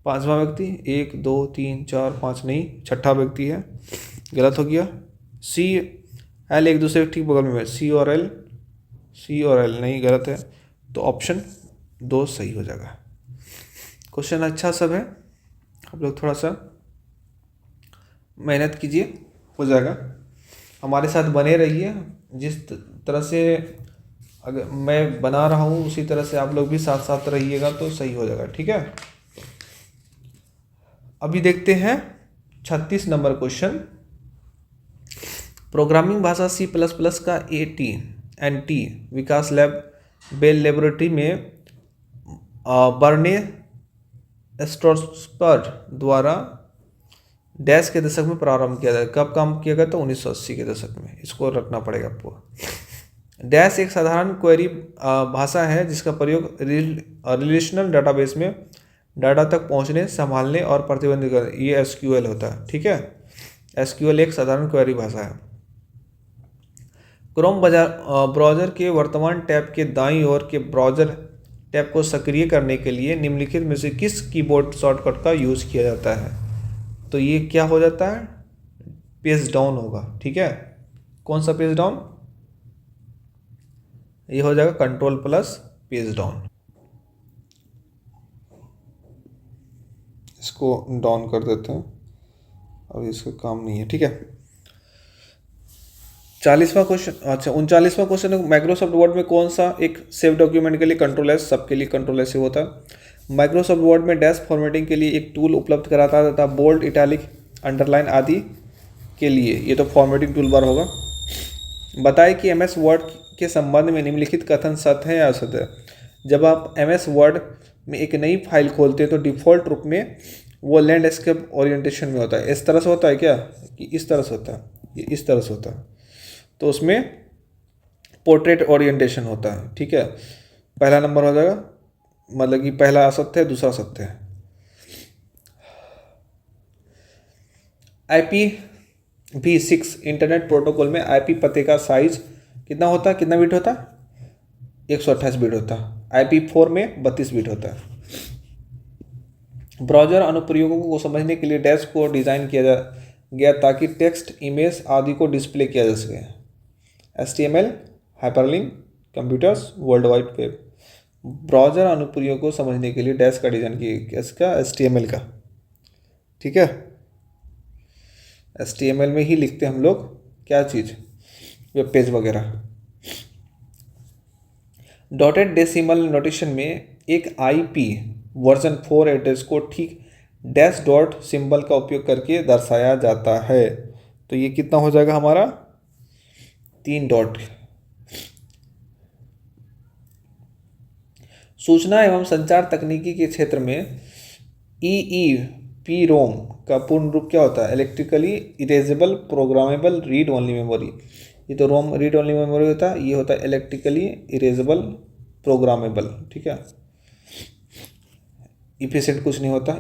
पांचवा व्यक्ति, 1 2 3 4 5 नहीं, छठा व्यक्ति है, गलत हो गया। सी एल एक दूसरे के ठीक बगल में है। सी और एल नहीं, गलत है। तो ऑप्शन 2 सही हो जाएगा। क्वेश्चन अच्छा सब है, आप लोग थोड़ा सा मेहनत कीजिए, हो जाएगा। हमारे साथ बने रहिए, जिस तरह से अगर मैं बना रहा हूँ उसी तरह से आप लोग भी साथ साथ रहिएगा तो सही हो जाएगा। ठीक है, अभी देखते हैं 36 नंबर क्वेश्चन। प्रोग्रामिंग भाषा C++ का AT&T विकास लैब बेल लेबोरेटरी में बर्ने स्ट्रोस्पर द्वारा डैश के दशक में प्रारंभ किया गया। कब काम किया गया? तो 1980 के दशक में। इसको रखना पड़ेगा आपको। डैश एक साधारण क्वेरी भाषा है जिसका प्रयोग रिलेशनल डाटाबेस में डाटा तक पहुंचने, संभालने और प्रतिबंधित करने, ये SQL होता है। ठीक है, SQL एक साधारण क्वेरी भाषा है। क्रोम ब्राउज़र के वर्तमान टैब के दाईं ओर के ब्राउज़र टैब को सक्रिय करने के लिए निम्नलिखित में से किस कीबोर्ड शॉर्टकट का यूज़ किया जाता है? तो ये क्या हो जाता है? पेज डाउन होगा। ठीक है, कौन सा पेज डाउन? ये हो जाएगा Ctrl+ पेज डाउन। इसको डाउन कर देते हैं, अब इसका काम नहीं है। ठीक है, 40वां क्वेश्चन, अच्छा 39वां क्वेश्चन है, माइक्रोसॉफ्ट वर्ड में कौन सा एक सेव डॉक्यूमेंट के लिए Ctrl+, सबके लिए Ctrl+, होता है। माइक्रोसॉफ्ट वर्ड में डैश फॉर्मेटिंग के लिए एक टूल उपलब्ध कराता है तथा बोल्ड, इटैलिक, अंडरलाइन आदि के लिए, ये तो फॉर्मेटिंग टूल बार होगा। बताएं कि MS वर्ड के संबंध में निम्नलिखित कथन सत्य है या असत्य है। जब आप MS वर्ड में एक नई फाइल खोलते हैं तो डिफ़ॉल्ट रूप में वो लैंडस्केप ओरिएंटेशन में होता है। इस तरह से होता है क्या कि इस तरह से होता है, ये इस तरह से होता है, तो उसमें पोर्ट्रेट ओरिएंटेशन होता है। ठीक है, पहला नंबर हो जाएगा, मतलब कि पहला असत्य है, दूसरा सत्य है। IPv6 इंटरनेट प्रोटोकॉल में IP पते का साइज कितना होता है, कितना बिट होता है? 128 बिट होता है। IP4 में 32 बिट होता है। ब्राउज़र अनुप्रयोगों को समझने के लिए डैश को डिज़ाइन किया गया ताकि टेक्स्ट, इमेज आदि को डिस्प्ले किया जा सके। HTML, hyperlink, computers, world wide web. Browser अनुप्रयोग को समझने के लिए डैश का डिज़ाइन किया गया, इसका HTML का। ठीक है, HTML में ही लिखते हैं हम लोग क्या चीज़, वेब पेज वगैरह। डॉटेड डेसिमल नोटेशन में एक IP वर्जन 4 एड्रेस को ठीक डैश डॉट सिंबल का उपयोग करके दर्शाया जाता है। तो ये कितना हो जाएगा हमारा? 3 डॉट। सूचना एवं संचार तकनीकी के क्षेत्र में EEPROM का पूर्ण रूप क्या होता है? Electrically erasable programmable read only memory. ये तो रोम रीड ओनली मेमोरी होता है, ये होता है इलेक्ट्रिकली इरेजेबल प्रोग्रामेबल। ठीक है, इफिशिएंट कुछ नहीं होता,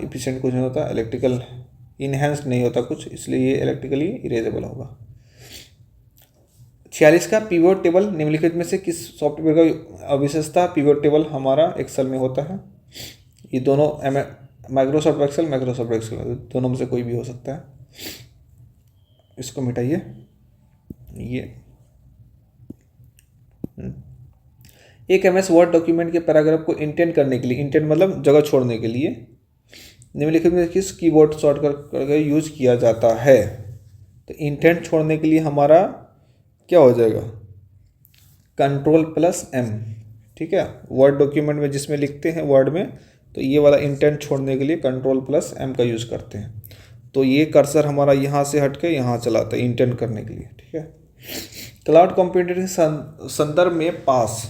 इलेक्ट्रिकल इनहेंस्ड नहीं होता कुछ, इसलिए ये इलेक्ट्रिकली इरेजेबल होगा। 46 का पिवोट टेबल निम्नलिखित में से किस सॉफ्टवेयर का विशेषता? पिवोट टेबल हमारा एक्सेल में होता है। ये दोनों माइक्रोसॉफ्ट एक्सेल दोनों में से कोई भी हो सकता है। इसको मिटाइए। ये एक MS वर्ड डॉक्यूमेंट के पैराग्राफ को इंटेंड करने के लिए, इंटेंड मतलब जगह छोड़ने के लिए, निम्नलिखित में किस कीबोर्ड शॉर्टकट करके यूज किया जाता है? तो इंटेंड छोड़ने के लिए हमारा क्या हो जाएगा? Ctrl+M। ठीक है, वर्ड डॉक्यूमेंट में जिसमें लिखते हैं वर्ड में, तो ये वाला इंटेंड छोड़ने के लिए Ctrl+M का यूज़ करते हैं। तो ये कर्सर हमारा यहाँ से हट के यहाँ चलाता है इंटेंड करने के लिए। ठीक है, क्लाउड कंप्यूटिंग के संदर्भ में पास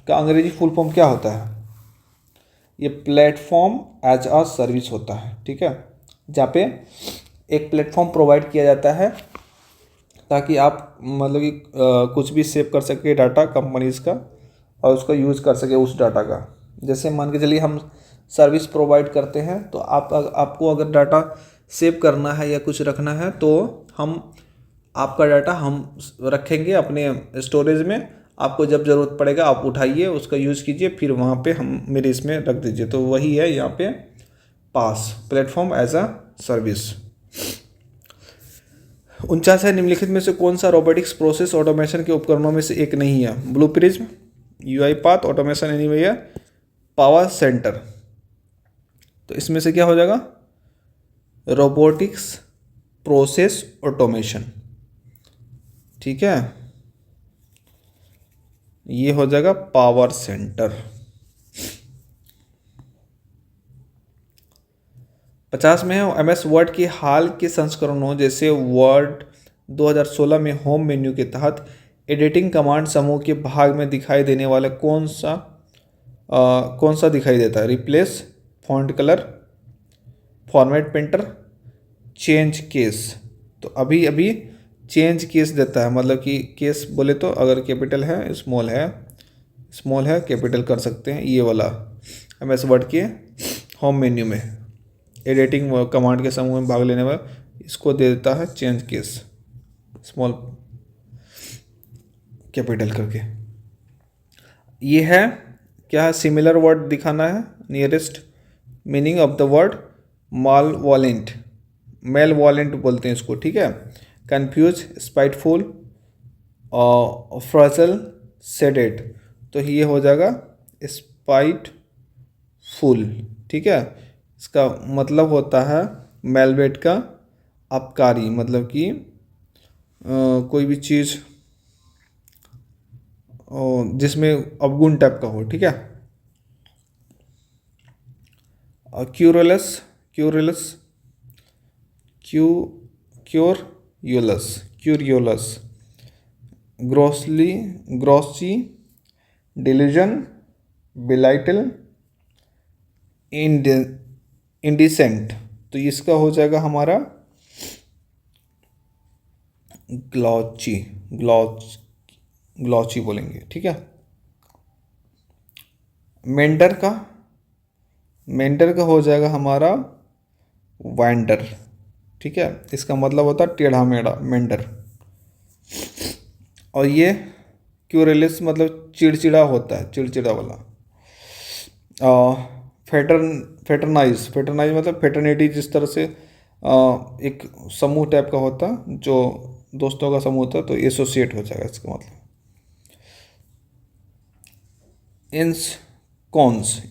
का अंग्रेजी फुल फॉर्म क्या होता है? ये प्लेटफॉर्म एज अ सर्विस होता है। ठीक है, जहाँ पे एक प्लेटफॉर्म प्रोवाइड किया जाता है ताकि आप मतलब कि कुछ भी सेव कर सके डाटा कंपनीज़ का और उसका यूज़ कर सके उस डाटा का। जैसे मान के चलिए हम सर्विस प्रोवाइड करते हैं, तो आपको अगर डाटा सेव करना है या कुछ रखना है तो हम आपका डाटा हम रखेंगे अपने स्टोरेज में। आपको जब ज़रूरत पड़ेगा आप उठाइए, उसका यूज़ कीजिए, फिर वहाँ पे हम मेरे इसमें रख दीजिए। तो वही है यहाँ पे पास, प्लेटफॉर्म एज अ सर्विस। 49 है, निम्नलिखित में से कौन सा रोबोटिक्स प्रोसेस ऑटोमेशन के उपकरणों में से एक नहीं है? Blue Prism, UiPath, Automation Anywhere, Power Center. तो इसमें से क्या हो जाएगा? Robotics process automation. ठीक है, ये हो जाएगा पावर सेंटर। 50 में है, MS वर्ड के हाल के संस्करणों जैसे वर्ड 2016 में होम मेन्यू के तहत एडिटिंग कमांड समूह के भाग में दिखाई देने वाला कौन सा दिखाई देता है? Replace, font colour, format painter, change case. तो अभी चेंज केस देता है, मतलब कि केस बोले तो अगर कैपिटल है, स्मॉल है कैपिटल कर सकते हैं। ये वाला MS वर्ड के होम मेन्यू में एडिटिंग कमांड के समूह में भाग लेने वाला इसको दे देता है चेंज केस, स्मॉल कैपिटल करके। ये है क्या है? सिमिलर वर्ड दिखाना है, nearest meaning of the word malevolent बोलते हैं इसको। ठीक है, कंफ्यूज, स्पाइटफुल, फ्रजल, सेडेट। तो ये हो जाएगा स्पाइटफुल। ठीक है, इसका मतलब होता है मेलवेट का अपकारी, मतलब कि कोई भी चीज़ जिसमें अवगुण टाइप का हो। ठीक है, और क्यूरलेस, क्यूरियोलस, ग्रॉसी, डिलीजन, बिलाइटल, इंडिसेंट। तो इसका हो जाएगा हमारा ग्लॉची बोलेंगे। ठीक है, मेंडर का हो जाएगा हमारा वाइंडर। ठीक है, इसका मतलब होता है टेढ़ा मेढ़ा, मेंडर। और ये क्यूरेलिस मतलब चिड़चिड़ा होता है, चिड़चिड़ा वाला। फेटरनाइज मतलब फेटर्निटी, जिस तरह से एक समूह टाइप का होता जो दोस्तों का समूह होता, तो एसोसिएट हो जाएगा इसका मतलब।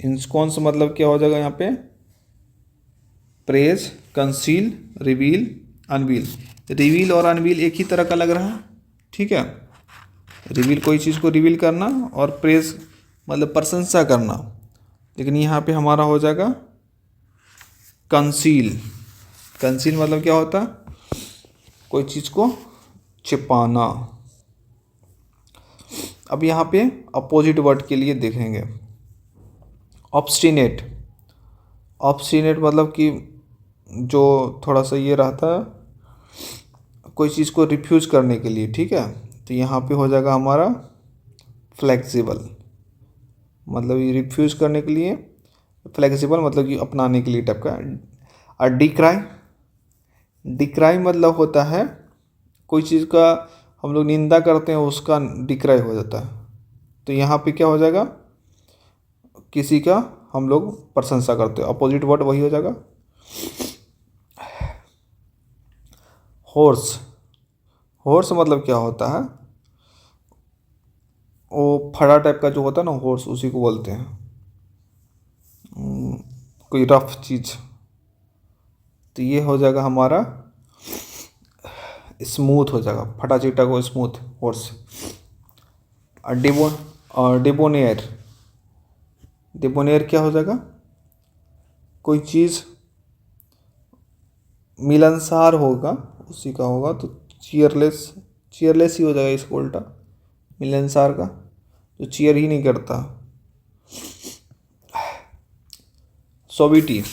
इंस्कॉन्स मतलब क्या हो जाएगा यहाँ पे? Praise, conceal, reveal, unveil. Reveal और अनवील एक ही तरह का लग रहा है। ठीक है, रिवील कोई चीज़ को रिवील करना और प्रेज मतलब प्रशंसा करना, लेकिन यहाँ पे हमारा हो जाएगा कंसील मतलब क्या होता है? कोई चीज़ को छिपाना। अब यहाँ पे अपोजिट वर्ड के लिए देखेंगे। ऑब्स्टिनेट मतलब कि जो थोड़ा सा ये रहता है कोई चीज़ को रिफ्यूज़ करने के लिए। ठीक है, तो यहाँ पे हो जाएगा हमारा फ्लेक्सिबल, मतलब ये रिफ्यूज़ करने के लिए, फ्लेक्सिबल मतलब कि अपनाने के लिए टाइप का। और डिक्राई, डिक्राई मतलब होता है कोई चीज़ का हम लोग निंदा करते हैं उसका डिक्राई हो जाता है। तो यहाँ पे क्या हो जाएगा, किसी का हम लोग प्रशंसा करते हैं, अपोजिट वर्ड वही हो जाएगा। हॉर्स, हॉर्स मतलब क्या होता है, वो फड़ा टाइप का जो होता है ना हॉर्स, उसी को बोलते हैं। कोई रफ चीज़। तो ये हो जाएगा हमारा स्मूथ हो जाएगा, फटा चिटा को स्मूथ हॉर्स। और डिबोनियर, डिबोनियर क्या हो जाएगा, कोई चीज़ मिलनसार होगा उसी का होगा, तो चीयरलेस, चीयरलेस ही हो जाएगा इसको उल्टा, मिलनसार का जो चीयर ही नहीं करता। सोविटी,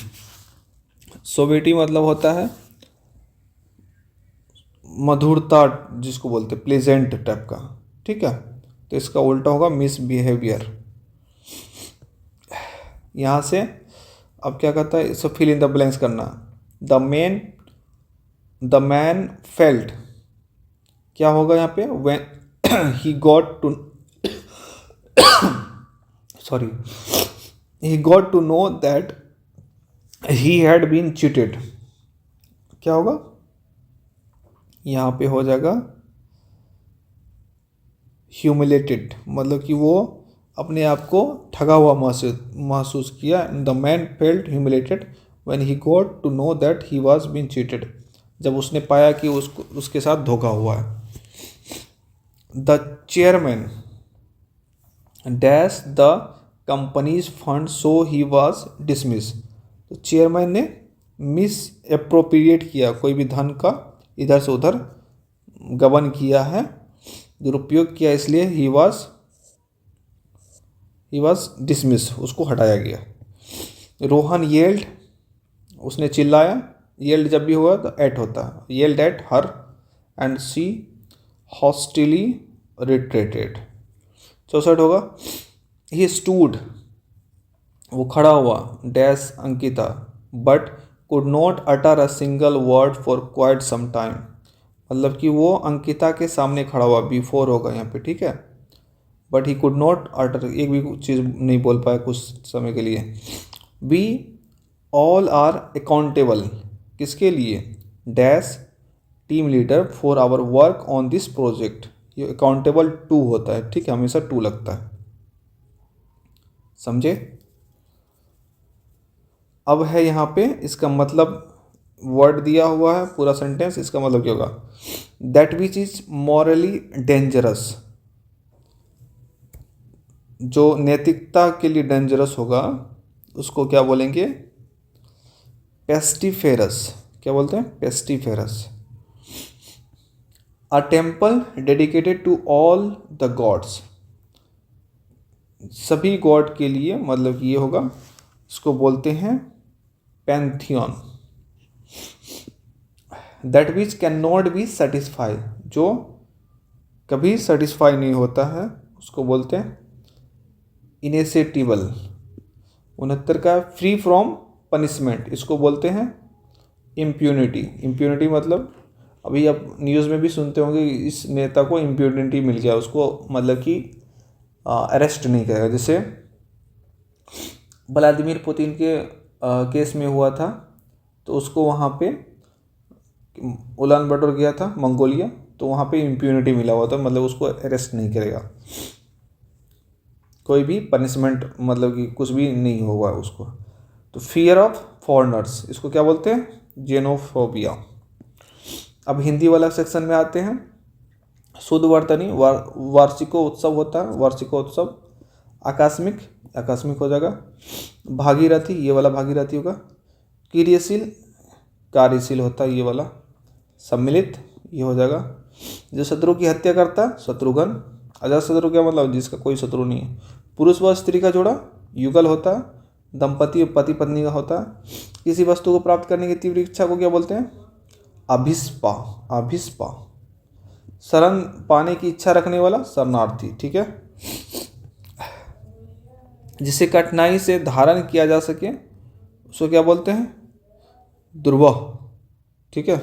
सोविटी मतलब होता है मधुरता, जिसको बोलते हैं प्लेजेंट टाइप का, ठीक है। तो इसका उल्टा होगा मिसबिहेवियर। यहाँ से अब क्या कहता है, इसको फिल इन द ब्लैंक्स करना। द मैन फेल्ट, क्या होगा यहाँ पे, when he got to sorry he got to know that he had been cheated, क्या होगा, यहाँ पे हो जाएगा ह्यूमिलेटेड, मतलब कि वो अपने आप को ठगा हुआ महसूस किया। The man felt humiliated when he got to know that he was been cheated, जब उसने पाया कि उसके साथ धोखा हुआ है। The chairman dash the company's fund so he was dismiss, तो चेयरमैन ने मिस अप्रोप्रिएट किया, कोई भी धन का इधर से उधर गबन किया है, दुरुपयोग किया, इसलिए ही वाज डिसमिस, उसको हटाया गया। रोहन येल्ड, उसने चिल्लाया, येल्ड जब भी हुआ तो एट होता है, yelled at her and she hostilely retreated. 64 होगा, ही स्टूड, वो खड़ा हुआ, dash Ankita, but could not utter a single word for quite some time, मतलब कि वो अंकिता के सामने खड़ा हुआ, बिफोर होगा यहाँ पे, ठीक है। बट ही कुड नॉट अटर, एक भी चीज़ नहीं बोल पाया कुछ समय के लिए। वी ऑल आर अकाउंटेबल, किसके लिए, dash team leader for our work on this project, ये अकाउंटेबल टू होता है, ठीक है, हमेशा टू लगता है, समझे। अब है यहाँ पे इसका मतलब, वर्ड दिया हुआ है पूरा सेंटेंस, इसका मतलब क्या होगा, that which is morally dangerous, जो नैतिकता के लिए डेंजरस होगा उसको क्या बोलेंगे, पेस्टिफेरस, क्या बोलते हैं, pestiferous. A temple dedicated to all the gods, सभी गॉड के लिए, मतलब कि ये होगा, इसको बोलते हैं pantheon. That which can not be satisfy, जो कभी सेटिस्फाई नहीं होता है, उसको बोलते हैं इनेसेटिबल। 69 का फ्री फ्रॉम पनिशमेंट, इसको बोलते हैं इम्प्यूनिटी। इम्प्यूनिटी मतलब अभी आप न्यूज़ में भी सुनते होंगे, इस नेता को इम्प्यूनिटी मिल गया, उसको मतलब कि अरेस्ट नहीं करेगा। जैसे व्लादिमीर पुतिन के केस में हुआ था, तो उसको वहाँ पे उलान बटोर गया था मंगोलिया, तो वहाँ पे इम्प्यूनिटी मिला हुआ था, मतलब उसको अरेस्ट नहीं करेगा, कोई भी पनिशमेंट, मतलब कि कुछ भी नहीं होगा उसको। तो फियर ऑफ फॉरेनर्स, इसको क्या बोलते हैं, जेनोफोबिया। अब हिंदी वाला सेक्शन में आते हैं। शुद्ध वर्तनी, वार्षिकोत्सव होता है, वार्षिकोत्सव। आकस्मिक, आकस्मिक हो जाएगा। भागीरथी, ये वाला भागीरथी होगा। क्रियाशील, कार्यशील होता है ये वाला। सम्मिलित, ये हो जाएगा। जो शत्रु की हत्या करता है, शत्रुघ्न। अजातशत्रु क्या मतलब, जिसका कोई शत्रु नहीं है। पुरुष व स्त्री का जोड़ा, युगल होता है। दंपति, पति पत्नी का होता है। किसी वस्तु को प्राप्त करने की तीव्र इच्छा को क्या बोलते हैं, अभिस्पा, अभिस्पा। शरण पाने की इच्छा रखने वाला शरणार्थी, ठीक है। जिसे कठिनाई से धारण किया जा सके उसको क्या बोलते हैं? दुर्वह, ठीक है।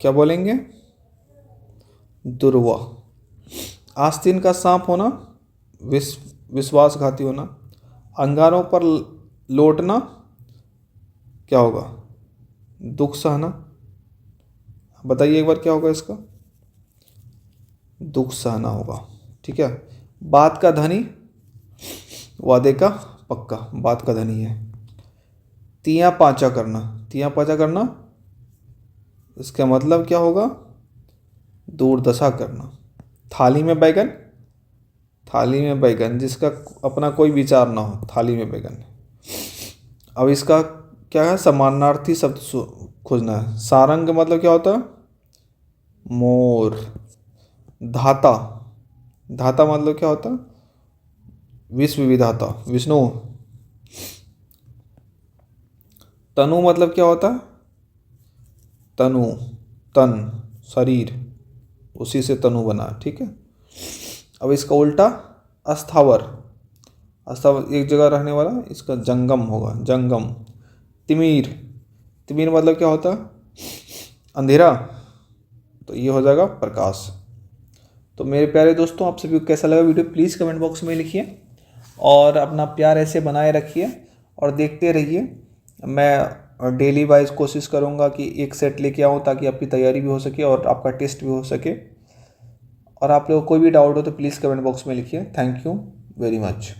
क्या बोलेंगे? दुर्वह। आस्तीन का सांप होना, विश्वासघाती होना। अंगारों पर लौटना क्या होगा? दुख सहना। बताइए एक बार क्या होगा इसका? दुख सहना होगा, ठीक है। बात का धनी, वादे का पक्का, बात का धनी है। तिया पांचा करना, तिया पांचा करना इसका मतलब क्या होगा? दुर्दशा करना। थाली में बैगन, थाली में बैगन जिसका अपना कोई विचार ना हो, थाली में बैगन। अब इसका क्या है? समानार्थी शब्द खोजना है। सारंग मतलब क्या होता है? मोर। धाता, धाता मतलब क्या होता है? विश्व विधाता, विष्णु। तनु मतलब क्या होता है? तनु, तन, शरीर, उसी से तनु बना, ठीक है। अब इसका उल्टा अस्थावर, अस्थावर एक जगह रहने वाला, इसका जंगम होगा, जंगम। तिमिर, तिमिर मतलब क्या होता है? अंधेरा, तो ये हो जाएगा प्रकाश। तो मेरे प्यारे दोस्तों, आप सभी को कैसा लगा वीडियो प्लीज़ कमेंट बॉक्स में लिखिए और अपना प्यार ऐसे बनाए रखिए और देखते रहिए। मैं डेली वाइज कोशिश करूँगा कि एक सेट लेके आऊँ ताकि आपकी तैयारी भी हो सके और आपका टेस्ट भी हो सके। और आप लोगों को कोई भी डाउट हो तो प्लीज़ कमेंट बॉक्स में लिखिए। Thank you very much.